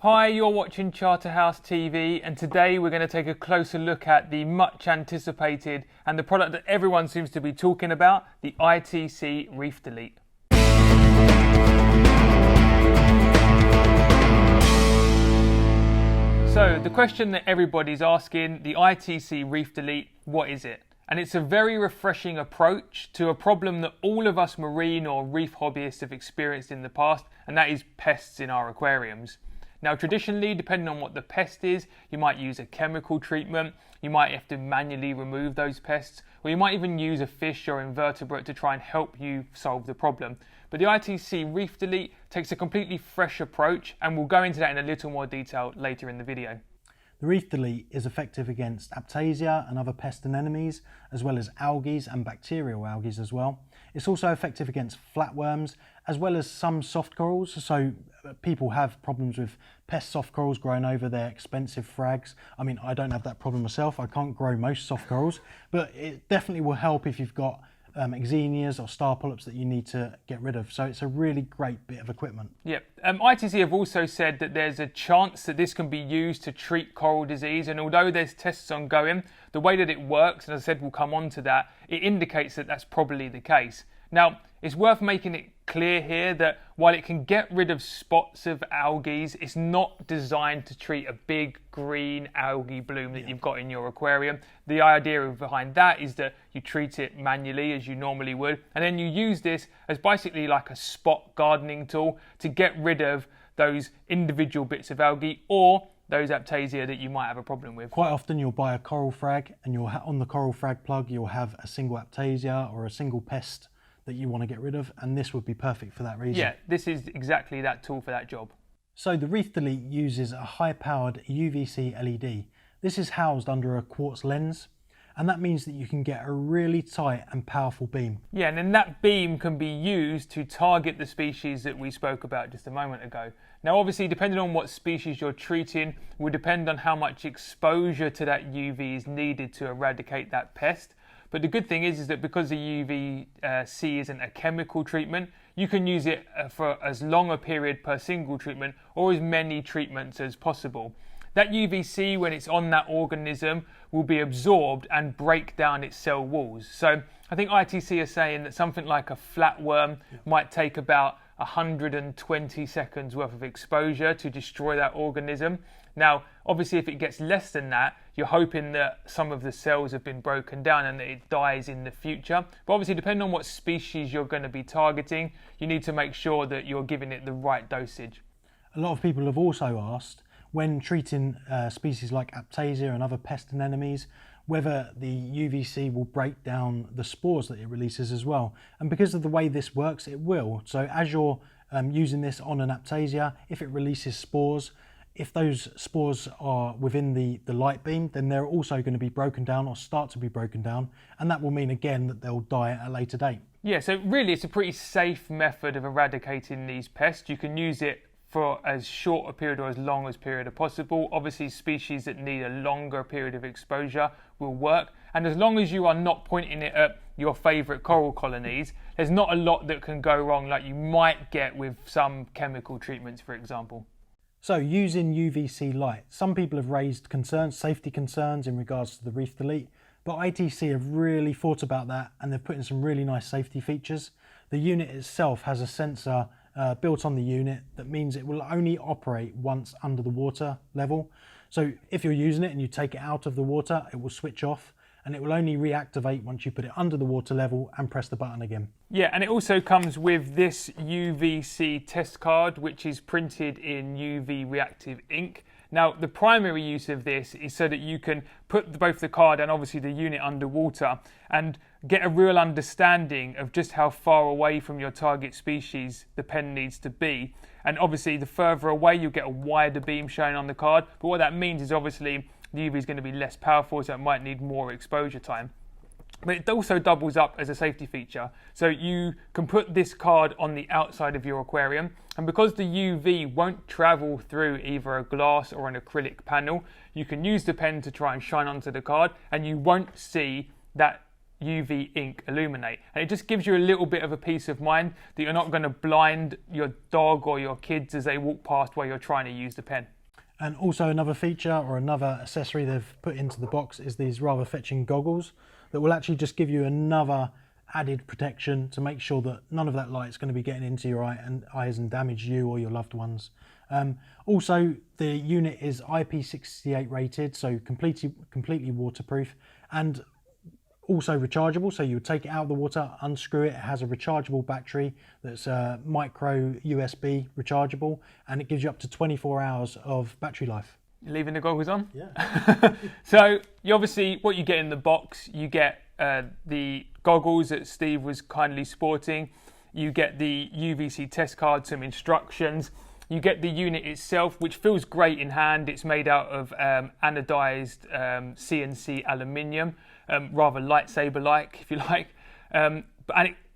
Hi, you're watching Charterhouse TV, and today we're going to take a closer look at the much anticipated and the product that everyone seems to be talking about, the ITC Reef Delete. So the question that everybody's asking, the ITC Reef Delete, what is it? And it's a very refreshing approach to a problem that all of us marine or reef hobbyists have experienced in the past, and that is pests in our aquariums. Now, traditionally, depending on what the pest is, you might use a chemical treatment, you might have to manually remove those pests, or you might even use a fish or invertebrate to try and help you solve the problem. But the ITC Reef Delete takes a completely fresh approach, and we'll go into that in a little more detail later in the video. The Reef Delete is effective against Aiptasia and other pest anemones, as well as algae and bacterial algae as well. It's also effective against flatworms, as well as some soft corals. So people have problems with pest soft corals growing over their expensive frags. I mean, I don't have that problem myself. I can't grow most soft corals, but it definitely will help if you've got exenias or star polyps that you need to get rid of. So it's a really great bit of equipment. Yep. ITC have also said that there's a chance that this can be used to treat coral disease, and although there's tests ongoing, the way that it works, and as I said we'll come on to that, it indicates that that's probably the case. Now, it's worth making it clear here that while it can get rid of spots of algae, it's not designed to treat a big green algae bloom that you've got in your aquarium. The idea behind that is that you treat it manually as you normally would, and then you use this as basically like a spot gardening tool to get rid of those individual bits of algae or those Aiptasia that you might have a problem with. Quite often you'll buy a coral frag, and you'll on the coral frag plug you'll have a single Aiptasia or a single pest that you want to get rid of, and this would be perfect for that reason. Yeah, this is exactly that tool for that job. So the Reef Delete uses a high-powered UVC LED. This is housed under a quartz lens, and that means that you can get a really tight and powerful beam. Yeah, and then that beam can be used to target the species that we spoke about just a moment ago. Now, obviously, depending on what species you're treating will depend on how much exposure to that UV is needed to eradicate that pest. But the good thing is that because the UVC isn't a chemical treatment, you can use it for as long a period per single treatment or as many treatments as possible. That UVC, when it's on that organism, will be absorbed and break down its cell walls. So I think ITC are saying that something like a flatworm might take about 120 seconds worth of exposure to destroy that organism. Now, obviously, if it gets less than that, you're hoping that some of the cells have been broken down and that it dies in the future. But obviously, depending on what species you're going to be targeting, you need to make sure that you're giving it the right dosage. A lot of people have also asked, when treating species like Aiptasia and other pest anemones, whether the UVC will break down the spores that it releases as well. And because of the way this works, it will. So as you're using this on an Aiptasia, if it releases spores, if those spores are within the light beam, then they're also going to be broken down or start to be broken down. And that will mean again that they'll die at a later date. Yeah, so really it's a pretty safe method of eradicating these pests. You can use it for as short a period or as long as period as possible. Obviously, species that need a longer period of exposure will work. And as long as you are not pointing it at your favourite coral colonies, there's not a lot that can go wrong like you might get with some chemical treatments, for example. So using UVC light, some people have raised concerns, safety concerns in regards to the Reef Delete, but ITC have really thought about that and they've put in some really nice safety features. The unit itself has a sensor built on the unit that means it will only operate once under the water level. So if you're using it and you take it out of the water, it will switch off and it will only reactivate once you put it under the water level and press the button again. Yeah, and it also comes with this UVC test card, which is printed in UV reactive ink. Now, the primary use of this is so that you can put both the card and obviously the unit underwater and get a real understanding of just how far away from your target species the pen needs to be. And obviously, the further away, you'll get a wider beam showing on the card. But what that means is obviously the UV is going to be less powerful, so it might need more exposure time. But it also doubles up as a safety feature. So you can put this card on the outside of your aquarium, and because the UV won't travel through either a glass or an acrylic panel, you can use the pen to try and shine onto the card, and you won't see that UV ink illuminate, and it just gives you a little bit of a peace of mind that you're not going to blind your dog or your kids as they walk past while you're trying to use the pen. And also another feature or another accessory they've put into the box is these rather fetching goggles that will actually just give you another added protection to make sure that none of that light is going to be getting into your eyes and damage you or your loved ones. Also, the unit is IP68 rated, so completely waterproof, and also rechargeable. So you would take it out of the water, unscrew it. It has a rechargeable battery that's micro USB rechargeable, and it gives you up to 24 hours of battery life. You're leaving the goggles on? Yeah. So you obviously, what you get in the box, you get the goggles that Steve was kindly sporting. You get the UVC test card, some instructions. You get the unit itself, which feels great in hand. It's made out of anodized CNC aluminium, rather lightsaber-like, if you like.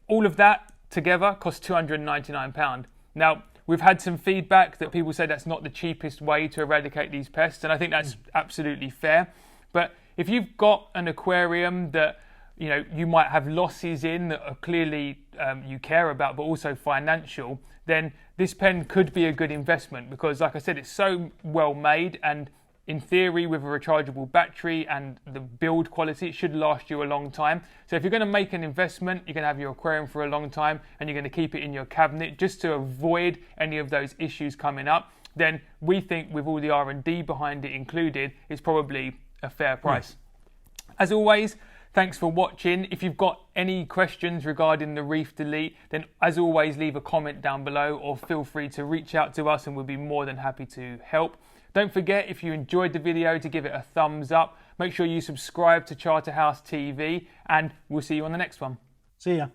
All of that together costs £299. Now, we've had some feedback that people say that's not the cheapest way to eradicate these pests, and I think that's absolutely fair. But if you've got an aquarium that you might have losses in that are clearly you care about, but also financial, then this pen could be a good investment because, like I said, it's so well made, and in theory, with a rechargeable battery and the build quality, it should last you a long time. So if you're going to make an investment, you're going to have your aquarium for a long time, and you're going to keep it in your cabinet just to avoid any of those issues coming up, then we think with all the R&D behind it included, it's probably a fair price. As always, thanks for watching. If you've got any questions regarding the Reef Delete, then as always, leave a comment down below or feel free to reach out to us and we'll be more than happy to help. Don't forget, if you enjoyed the video, to give it a thumbs up. Make sure you subscribe to Charterhouse TV, and we'll see you on the next one. See ya.